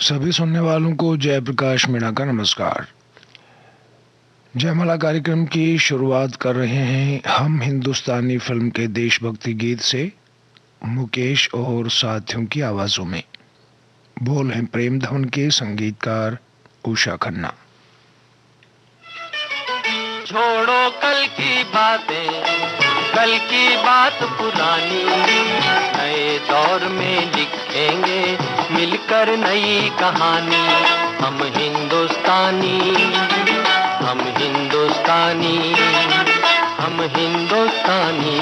सभी सुनने वालों को जयप्रकाश मीणा का नमस्कार। जयमाला कार्यक्रम की शुरुआत कर रहे हैं हम हिंदुस्तानी फिल्म के देशभक्ति गीत से, मुकेश और साथियों की आवाजों में। बोल हैं प्रेम धवन के, संगीतकार उषा खन्ना। छोड़ो कल की बातें, कल की बात पुरानी, नए दौर में लिखेंगे मिलकर नई कहानी। हम हिंदुस्तानी, हम हिंदुस्तानी, हम हिंदुस्तानी,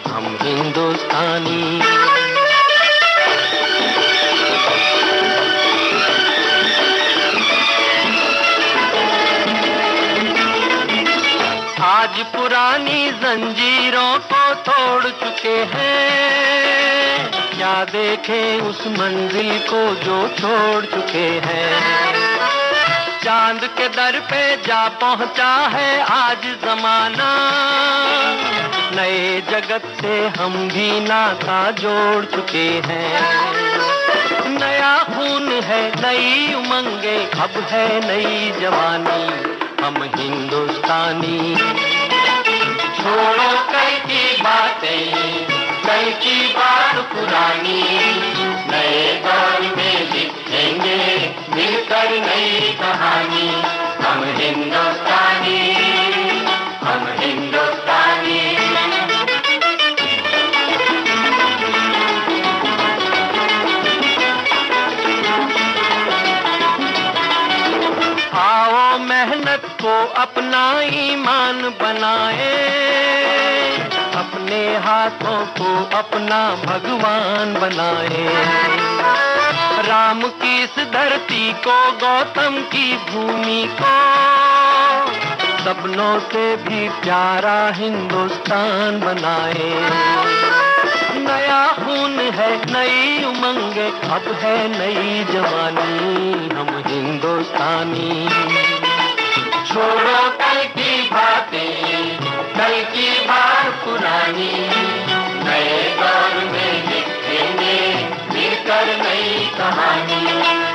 हम हिंदुस्तानी। आज पुरानी जंजीरों को तोड़ चुके हैं, क्या देखें उस मंजिल को जो छोड़ चुके हैं। चांद के दर पे जा पहुंचा है आज जमाना, नए जगत से हम भी नाता जोड़ चुके हैं। नया खून है, नई उमंगे, अब है नई जवानी। हम हिंदुस्तानी। छोड़ो कल की बातें, कल की बात पुरानी, नए दौर में लिखेंगे मिलकर नई कहानी। हम हिंदुस्तानी, हम हिंदुस्तानी। आओ मेहनत को अपना ईमान बनाए, अपने हाथों को अपना भगवान बनाए। राम की इस धरती को, गौतम की भूमि को, सपनों से भी प्यारा हिंदुस्तान बनाए। नया खून है, नई उमंगे, अब है नई जवानी। हम हिंदुस्तानी। छोड़ो कल की बातें, कल की बात पुरानी, नए दौर में लिखेंगे मिलकर नई कहानी।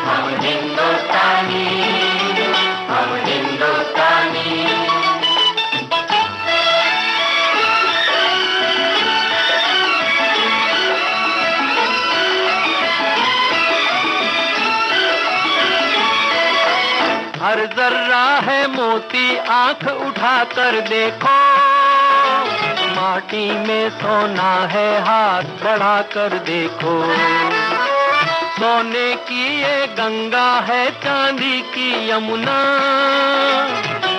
हम हिंदुस्तानी, हम हिंदुस्तानी। हर जर्रा है मोती, आंख उठाकर देखो, माटी में सोना है, हाथ बढ़ाकर देखो। सोने की ये गंगा है, चांदी की यमुना,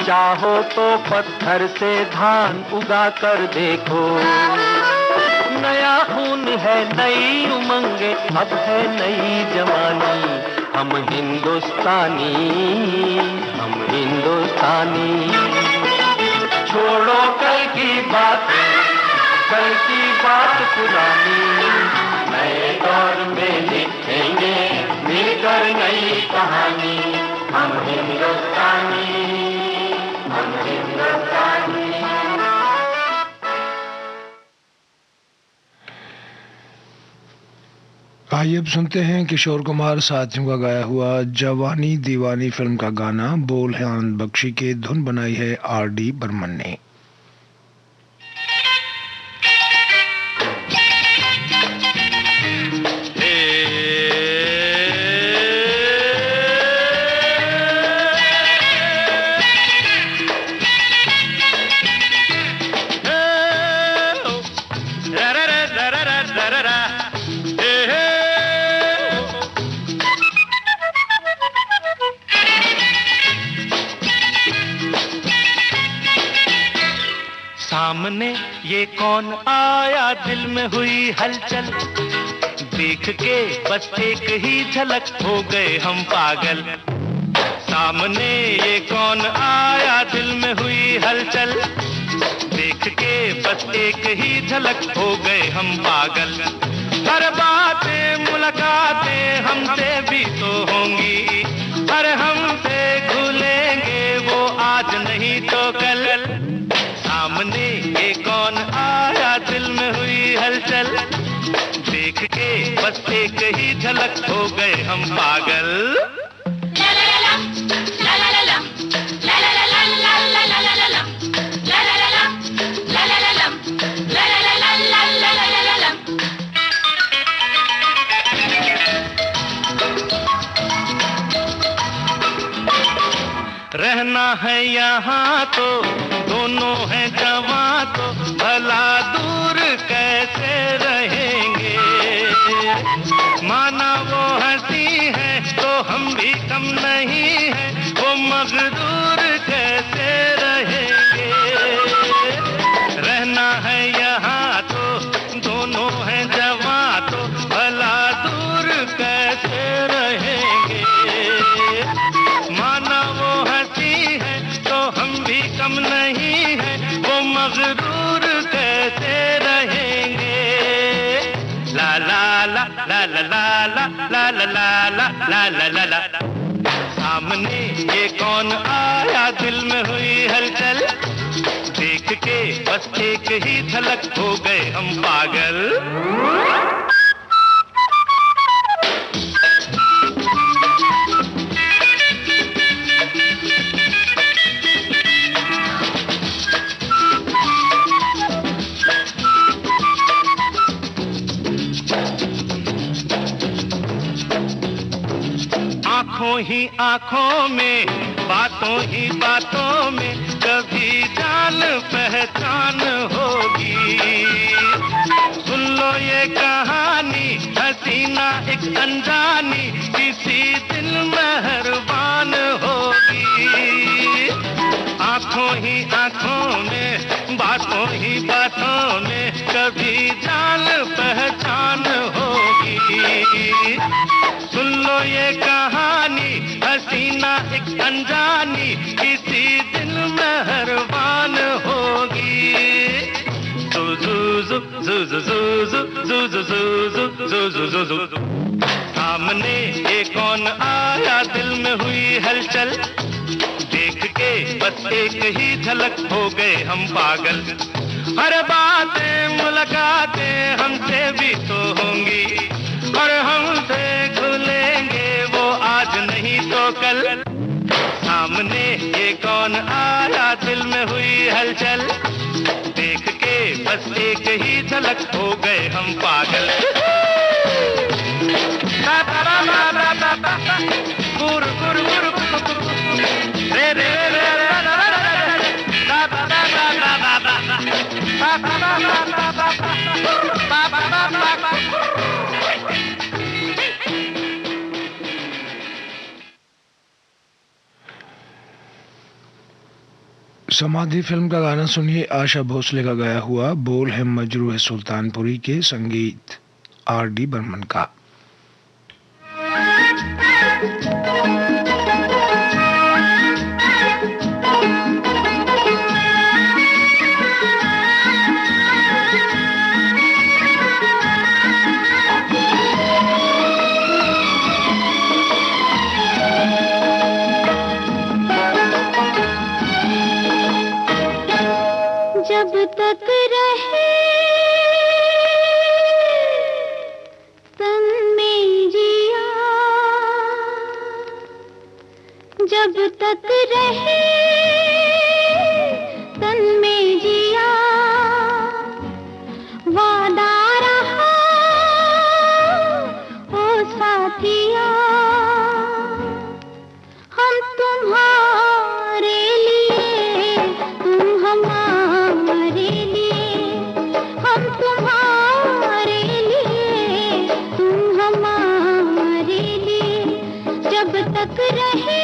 चाहो तो पत्थर से धान उगा कर देखो। नया खून है, नई उमंगे, अब है नई जवानी। हम हिंदुस्तानी, हम हिंदुस्तानी। छोड़ो कल की बातें, कल की बात पुरानी, नए दौर में लिखेंगे मिलकर नई कहानी। हम हिंदुस्तानी, हम हिंदुस्तानी। आइए अब सुनते हैं किशोर कुमार साथियों का गाया हुआ जवानी दीवानी फिल्म का गाना। बोल है आनंद बख्शी के, धुन बनाई है R.D. बर्मन ने। सामने ये कौन आया, दिल में हुई हलचल, देख के बस एक ही झलक हो गए हम पागल। सामने ये कौन आया, दिल में हुई हलचल, देख के बस एक ही झलक हो गए हम पागल। हर बातें मुलाकातें हमसे भी तो होंगी, हर हमसे भूलेंगे वो आज नहीं तो कल। सामने ये कौन आया, दिल में हुई हलचल, देख के बस बस एक ही झलक हो गए हम पागल। रहना है यहाँ तो दोनों हैं जवां तो भला दूर कैसे रहेंगे। माना वो हंसी है तो हम भी कम नहीं है, वो मगरूर कैसे रहेंगे। रहना है यहाँ तो दोनों हैं जवां तो भला दूर कैसे रहेंगे। माना वो हंसी है तो हम भी कम नहीं है, वो मगरूर कैसे रहेंगे। ला ला ला ला ला ला ला ला ला ला ला ला ला। सामने ये कौन आया, दिल में हुई हलचल, देख के बस एक ही झलक हो गए हम पागल। आँखों ही आँखों में, बातों ही बातों में कभी जान पहचान होगी। सुन लो ये कहानी हसीना एक अनजानी, किसी दिन मेहरबान होगी। आँखों ही आँखों में, बातों ही बातों में कभी जान पहचान होगी। सुन लो ये कहानी हसीना एक अनजानी, किसी दिन मेहरबान होगी। सामने ये कौन आया, दिल में हुई हलचल, देख के बस एक ही झलक हो गए हम पागल। हर बातें मुलाकातें हमसे भी तो होंगी, और हमसे खुलेंगे वो आज नहीं तो कल। सामने ये कौन आया, दिल में हुई हलचल, देख के बस एक ही झलक हो गए हम पागल। गुर गुर गुर रे रे रे समाधि फिल्म का गाना सुनिए, आशा भोसले का गाया हुआ। बोल है मजरूह सुल्तानपुरी के, संगीत R.D. बर्मन का। जब तक रहे तन में जिया, जब तक रहे तन में जिया, वादा रहा ओ साथिया, हम तुम्हारे लिए तुम हमारे लिए, हम तुम्हारे लिए तुम हमारे लिए। जब तक रहे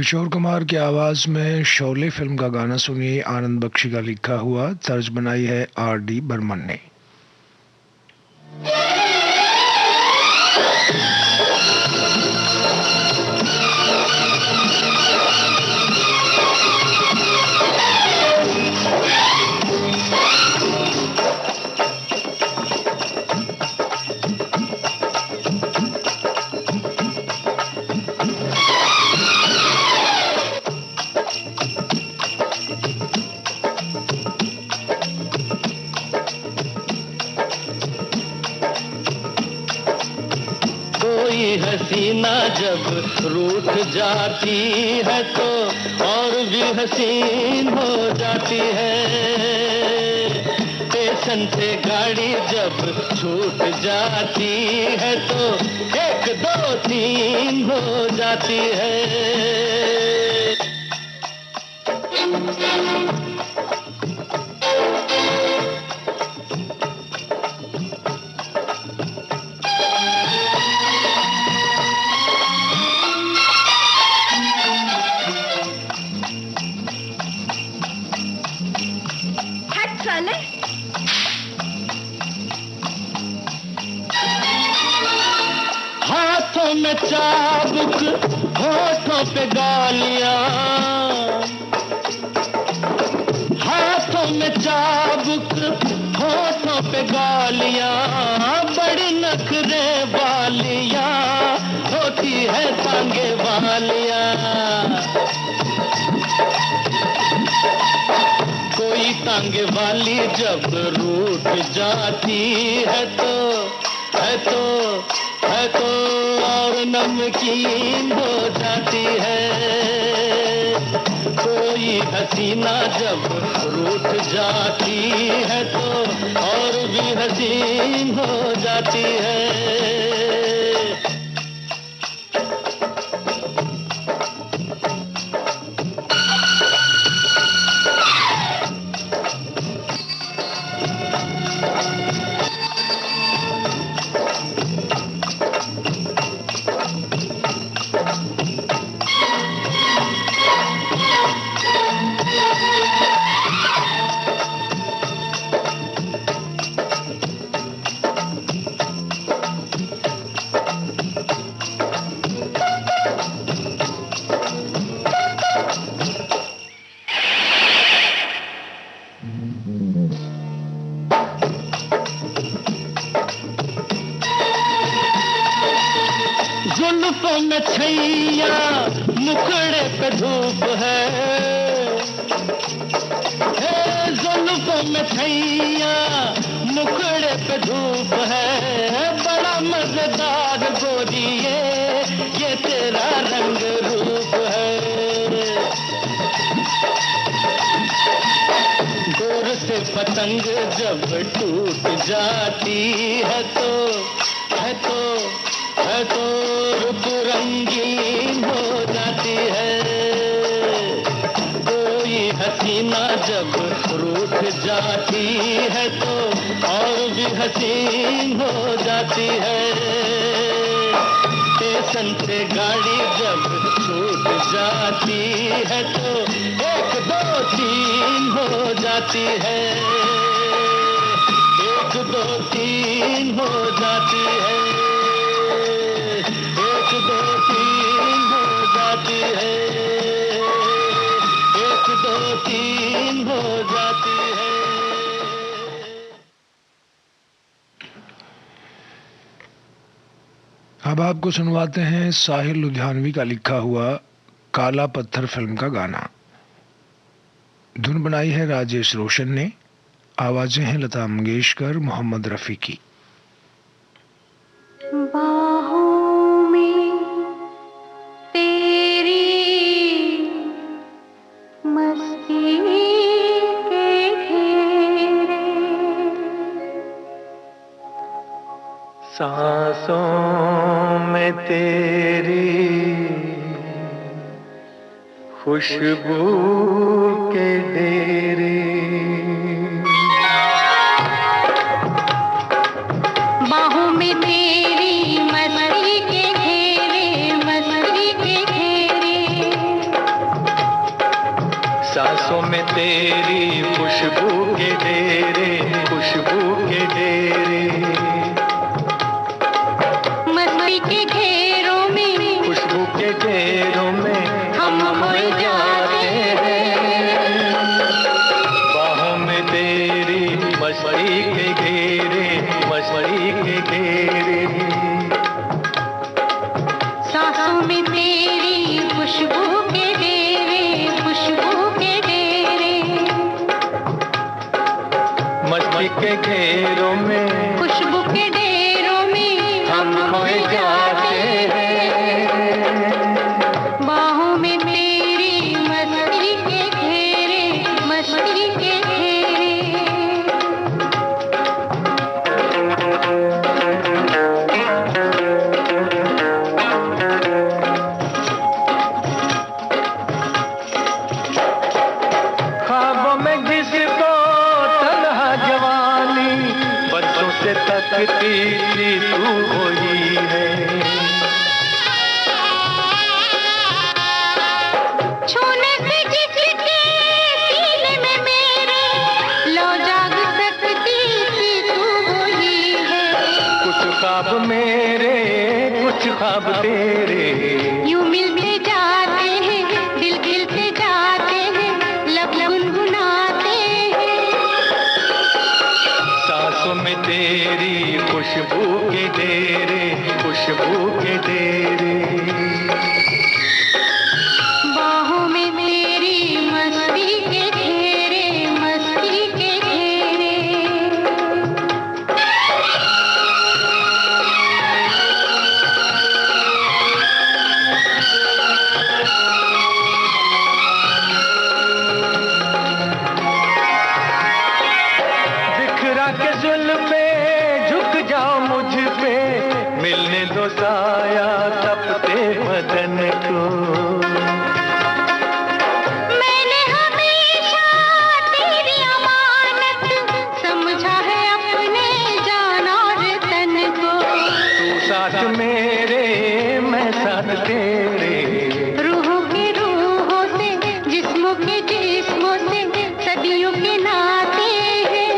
किशोर कुमार की आवाज में शोले फिल्म का गाना सुनिए। आनंद बख्शी का लिखा हुआ, तर्ज बनाई है R.D. बर्मन ने। हसीना जब रूठ जाती है तो और भी हसीन हो जाती है। स्टेशन से गाड़ी जब छूट जाती है तो 1 2 3 हो जाती है। हाथों में चाबुक, होठों पे गालियां, हाथों में चाबुक, होठों पे गालियां, बड़ी नखरे वालियां होती है टांगे वालियां। कोई टांगे वाली जब रूठ जाती है तो और नमकीन हो जाती है। कोई हसीना जब रूठ जाती है तो और भी हसीन हो जाती है। जुल्फों में छैया, मुखड़े पे धूप है। जुल्फों में छैया, मुखड़े पे धूप है। बड़ा मजेदार गोरी ये तेरा रंग रूप है। गोर से पतंग जब टूट जाती है तो रूप रंगीन हो जाती है। कोई हसीना जब रूठ जाती है तो और भी हसीन हो जाती है। स्टेशन से गाड़ी जब छूट जाती है तो 1 2 3 हो जाती है। 1 2 3 हो जाती है। 1 2 3 हो जाती है। 1 2 3 हो जाती है। अब आपको सुनवाते हैं साहिल लुधियानवी का लिखा हुआ काला पत्थर फिल्म का गाना। धुन बनाई है राजेश रोशन ने, आवाजें हैं लता मंगेशकर, मोहम्मद रफी की। बाहों में तेरी मस्ती के घेरे, सांसों में तेरी खुशबू के डेरे। बाहों में तेरी मस्ती के घेरे, मस्ती के घेरे। तेरी खुशबू के डेरे, खुशबू के डेरे। मस्ती के घेरों में, खुशबू के घेरों में हम खोए जाते हैं। बाहों में तेरी मस्ती के घेरे, मस्ती के घेरे। सांसों में तेरी खुशबू के डेरे, खुशबू के डेरे। मस्ती के घेरों में, खुशबू के डेरों में हम खोए जाते हैं। बाहों में तेरी मस्ती के घेरे, मस्ती के घेरे। ख्वाबों में जिसको तन्हा जवानी बरसों से तकती थी तू वही है। छूने से जिसके सीने में मेरे लो जाग सकती थी तू वही है। कुछ ख्वाब मेरे, कुछ ख्वाब तेरे, यूं मिलते जाते हैं, दिल खिलते जाते हैं, लब गुनगुनाते हैं। सांसों में तेरी खुशबू के डेरे, खुशबू के डेरे। बाहों में तेरी मस्ती के घेरे, मस्ती के घेरे। बिखरा के जुल्फे झुक जाओ मुझ पे, मिलने दो साया तपते बदन को। मैंने हमेशा तेरी अमानत समझा है अपने जान और तन को। तू साथ मेरे, मैं साथ तेरे। रूहों के रूहों से, जिस्मों के जिस्मों से सदियों के नाते हैं।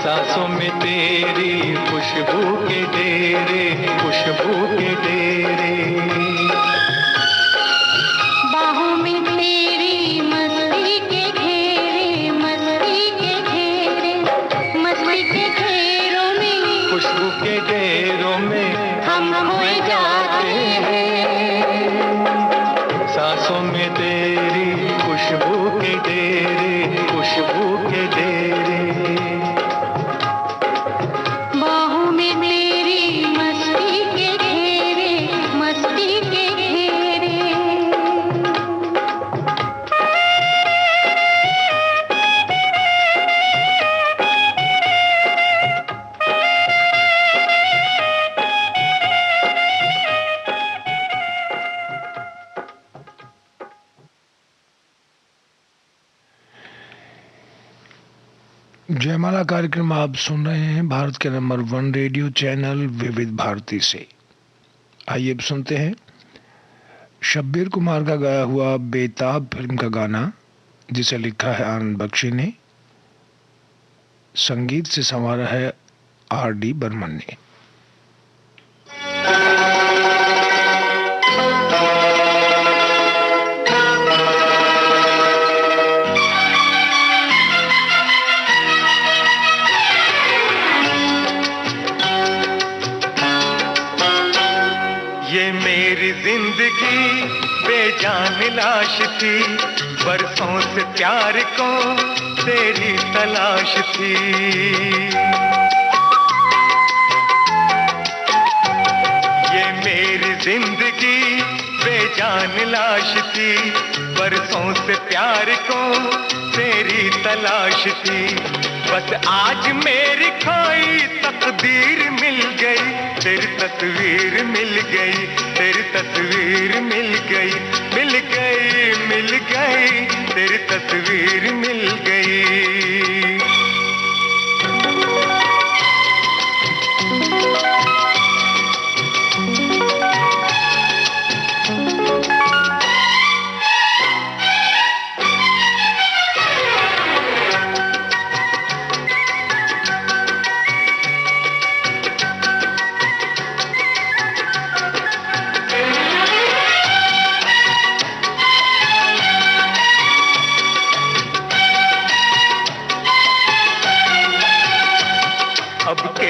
सांसों में तेरी खुशबू के डेरे, खुशबू के डेरे। बाहों में तेरी मस्ती के घेरे, मस्ती के घेरे। मस्ती के घेरों में खुशबू के डेरों में हम खोए जाते हैं। सांसों में तेरी खुशबू के डेरे, खुशबू के डेरे। बाहों में तेरी मस्ती के घेरे, मस्ती के घेरे। जयमाला कार्यक्रम आप सुन रहे हैं भारत के नंबर 1 रेडियो चैनल विविध भारती से। आइए अब सुनते हैं शब्बीर कुमार का गाया हुआ बेताब फिल्म का गाना, जिसे लिखा है आनंद बख्शी ने, संगीत से संवारा है R.D. बर्मन ने। ये मेरी जिंदगी बेजान लाश थी, बरसों से प्यार को तेरी तलाश थी। ये मेरी जिंदगी बेजान लाश थी, बरसों से प्यार को तेरी तलाश थी। बस आज मेरी खोई तकदीर मिल गई, तेरी तस्वीर मिल गई, तेरी तस्वीर मिल गई, मिल गई, मिल गई, तेरी तस्वीर मिल गई।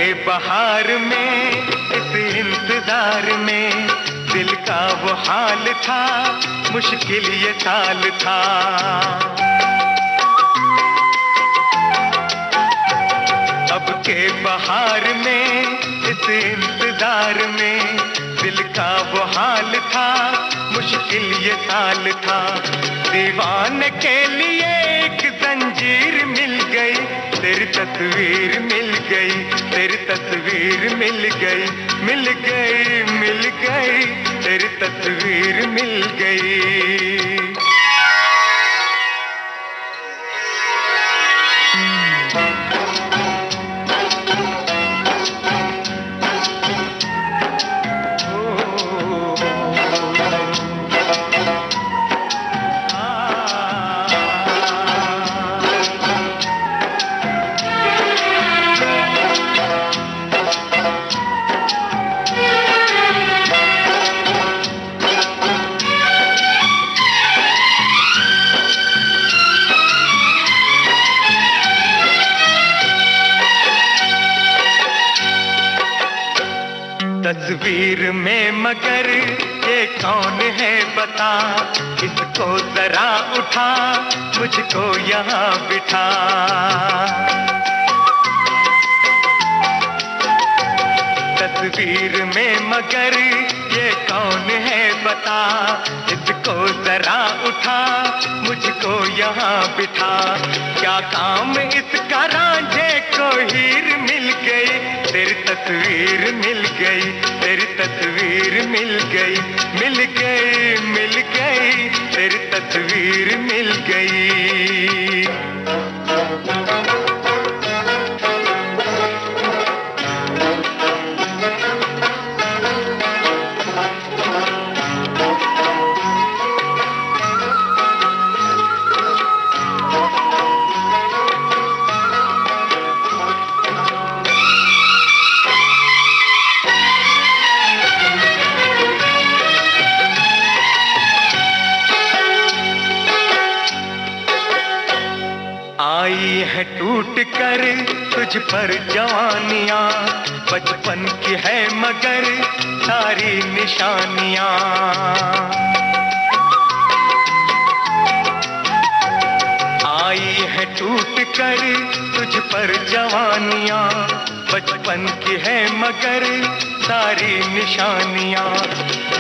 के बहार में इस इंतजार में दिल का वो हाल था, मुश्किल ये साल था। अब के बहार में इस इंतजार में दिल का वो हाल था, मुश्किल ये साल था। दीवाने के लिए एक जंजीर मिल गई, तेरी तस्वीर मिल गई, तेरी तस्वीर मिल गई, मिल गई, मिल गई, तेरी तस्वीर मिल गई। तस्वीर में मगर ये कौन है बता, इसको जरा उठा, मुझको यहाँ बिठा। तस्वीर में मगर ये कौन है बता, इसको जरा उठा, मुझको यहाँ बिठा। क्या काम इसका, रांझे को हीर मिल गई, तेरी तस्वीर मिल गई, तेरी तस्वीर मिल गई, मिल गई, मिल गई, तेरी तस्वीर मिल गई। आई है टूट कर तुझ पर जवानियां, बचपन की है मगर सारी निशानियां। आई है टूट कर तुझ पर जवानियां, बचपन की है मगर सारी निशानियां।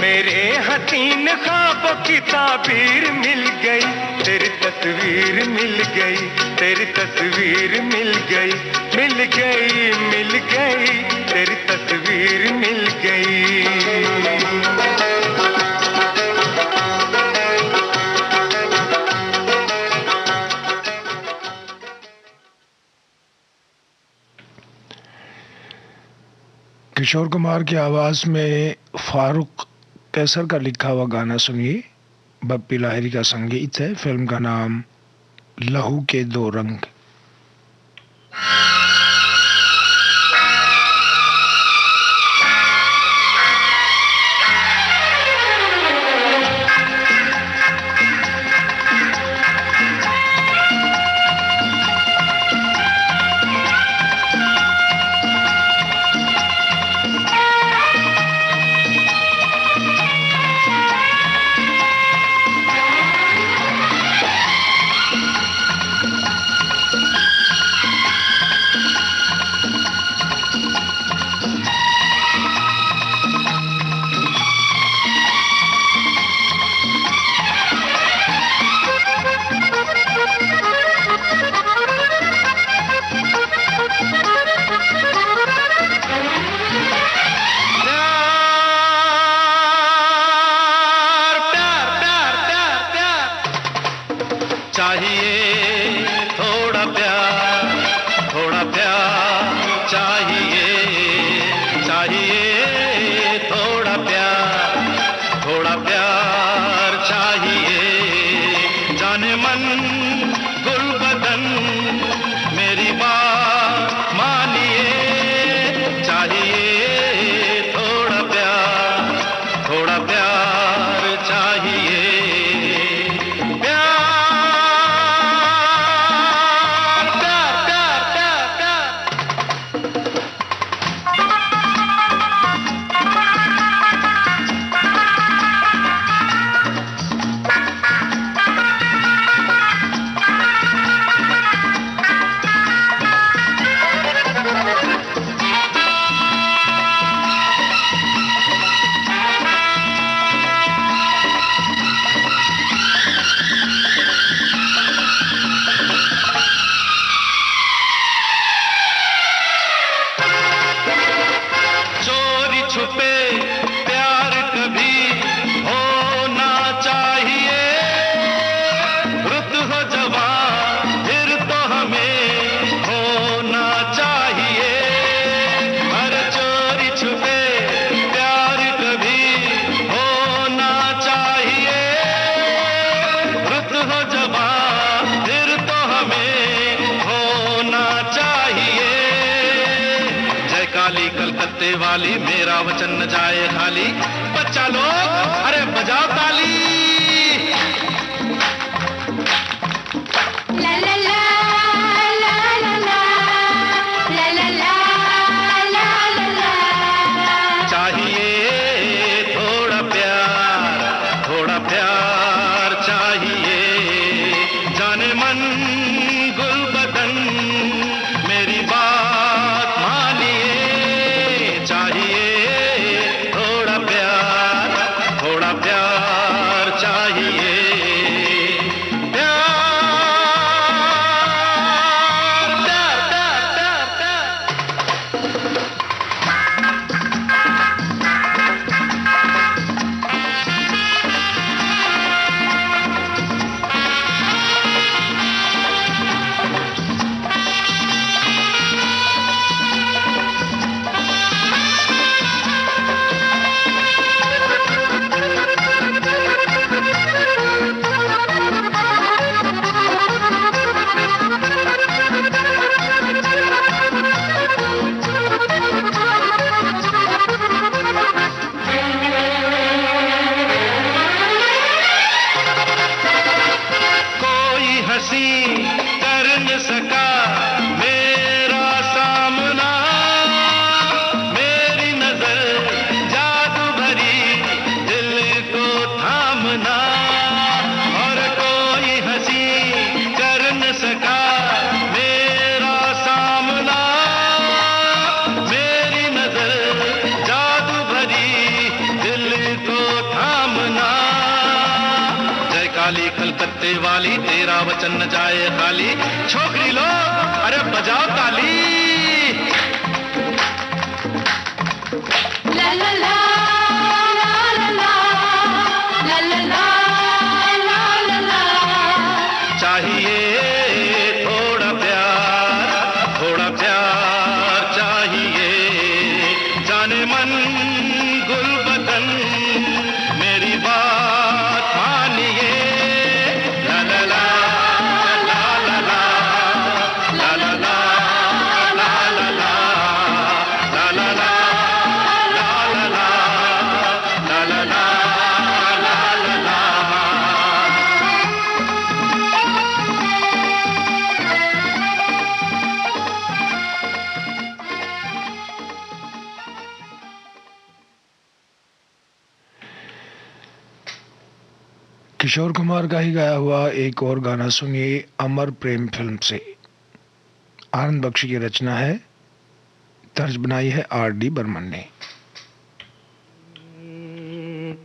मेरे हसीन ख्वाबों की ताबीर मिल गई, तेरी तस्वीर मिल गई, तेरी तस्वीर मिल गई, मिल गई, मिल गई, तेरी तस्वीर मिल गई। किशोर कुमार की आवाज में फारूक कैसर का लिखा हुआ गाना सुनिए। बप्पी लाहिरी का संगीत है। फिल्म का नाम लहू के दो रंग। काली कलकत्ते वाली, मेरा वचन न जाए खाली। बच्चा लोग अरे बजाओ ताली। ला ला ला ला ला ला ला ला ला ला ला ला। चाहिए थोड़ा प्यार चाहिए, जाने मन गुल बदन मेरी बात मानिए। चाहिए थोड़ा प्यार चाहिए। कर न सका मेरा सामना, मेरी नजर जादू भरी दिल को थामना। और कोई हंसी कर न सका मेरा सामना, मेरी नजर जादू भरी दिल को थामना। जय काली कलकत्ते वाली, तेरा वचन न जाए खाली। छोकरी लोग अरे बजाओ ताली। ला ला ला ला ला ला ला ला ला ला। चाहिए थोड़ा प्यार चाहिए, जाने मन गुल बदन मेरी बात मानिए। ला ला ला किशोर कुमार का ही गाया हुआ एक और गाना सुनिए अमर प्रेम फिल्म से। आनंद बख्शी की रचना है, तर्ज बनाई है R.D. बर्मन ने।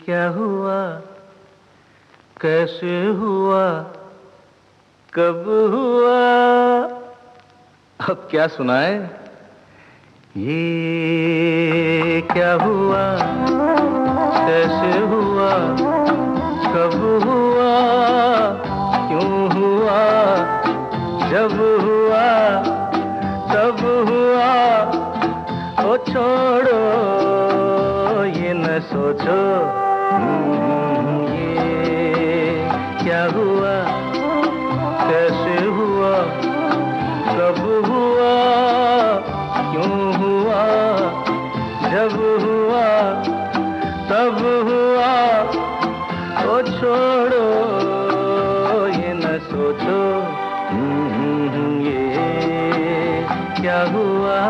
क्या हुआ, कैसे हुआ, कब हुआ, अब क्या सुनाए। ये क्या हुआ, कैसे हुआ, कब हुआ, क्यों हुआ, जब हुआ तब हुआ। ओ छोड़ो ये न सोचो, ये क्या हुआ, कैसे हुआ, कब हुआ, क्यों हुआ, जब हुआ तब हुआ। ओ छोड़ो ये न सोचो, ये क्या हुआ।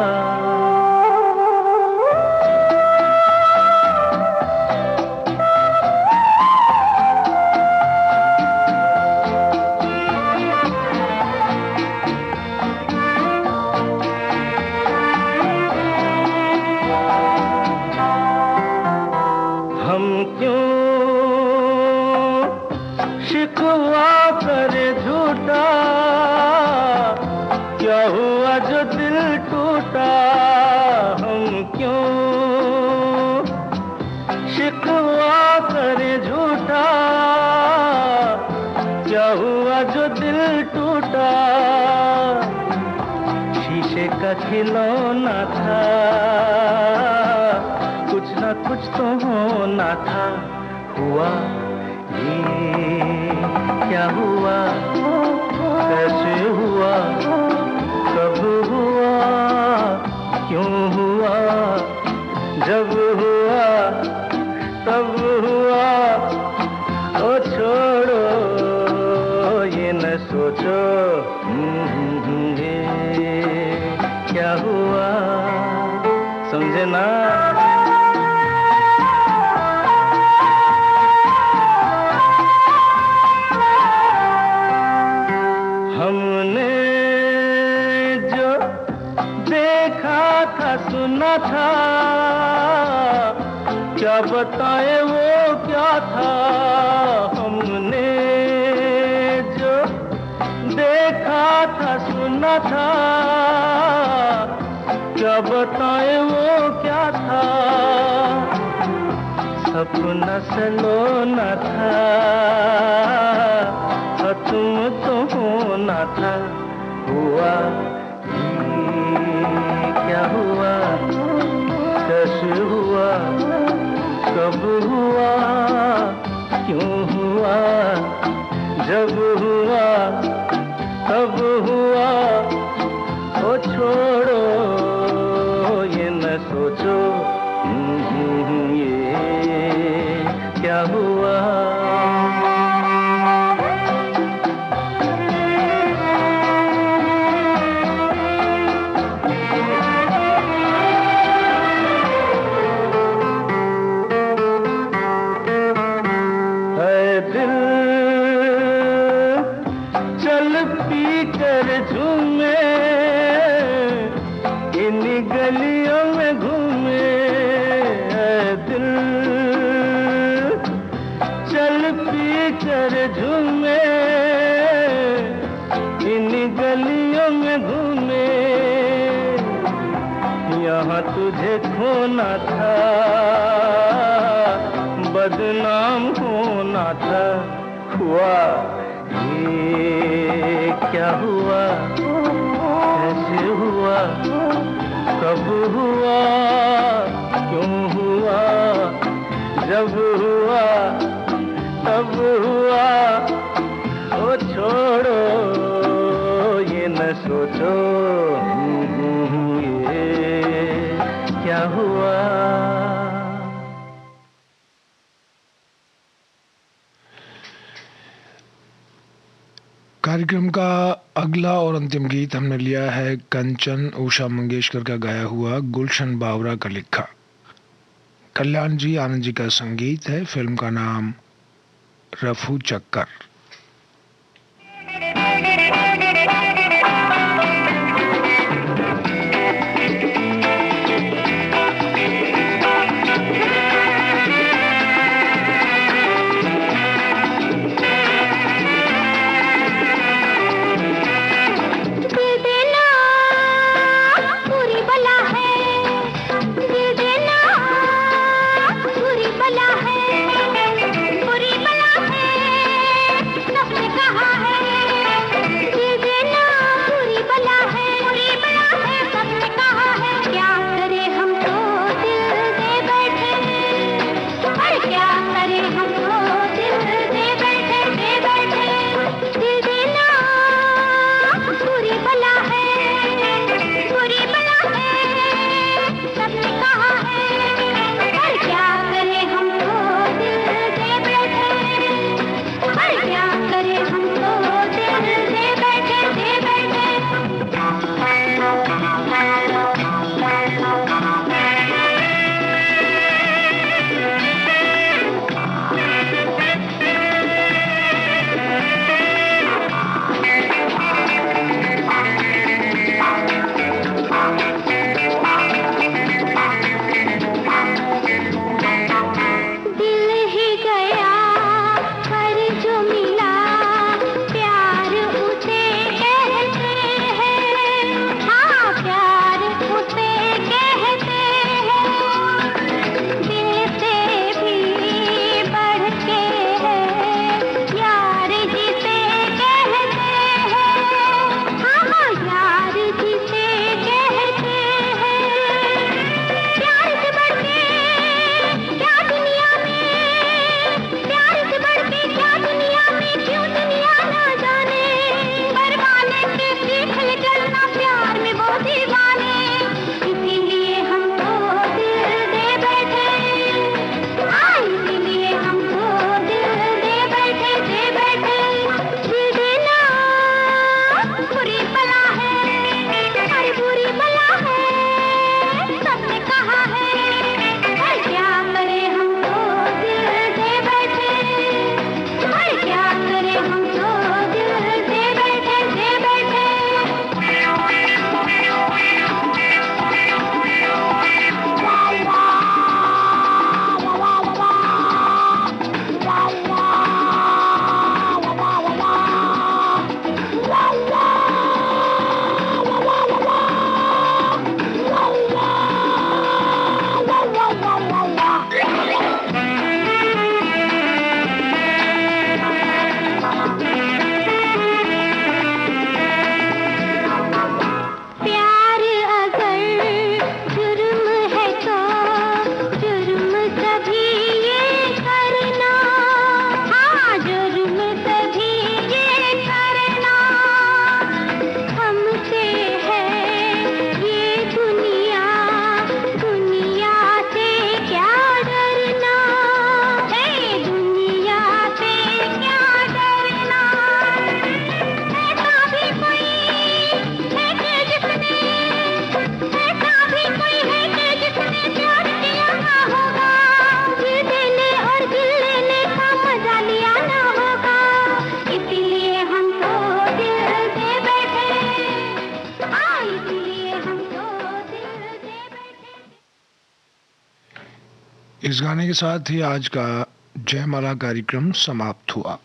हम क्यों शिकवा करे झूठा, क्या हुआ जो दिल टूटा। हम क्यों शिकवा करे झूठा, क्या हुआ जो दिल टूटा। शीशे का खिलौना था, कुछ ना कुछ तो होना था। हुआ ये क्या हुआ, कैसे हुआ, कब हुआ, क्यों हुआ, ये क्या हुआ, समझे ना। हमने जो देखा था सुना था, क्या बताए वो क्या था। हमने जो देखा था सुना था, क्या बताए वो क्या था। सपना सलोना था, तुम तो होना था। हुआ ये क्या हुआ, कैसे हुआ, कब हुआ, क्यों हुआ, जब हुआ तब हुआ। ओ छोड़ो ये न सोचो, ये क्या हुआ। तुझे खोना था, बदनाम होना था। हुआ ये क्या हुआ, कैसे हुआ, कब हुआ, क्यों हुआ, जब हुआ तब हुआ। ओ छोड़ो ये न सोचो, क्या हुआ। कार्यक्रम का अगला और अंतिम गीत हमने लिया है कंचन उषा मंगेशकर का गाया हुआ, गुलशन बावरा का लिखा। कल्याण जी आनंद जी का संगीत है। फिल्म का नाम रफू चक्कर। बुरी बला है इस गाने के साथ ही आज का जयमाला कार्यक्रम समाप्त हुआ।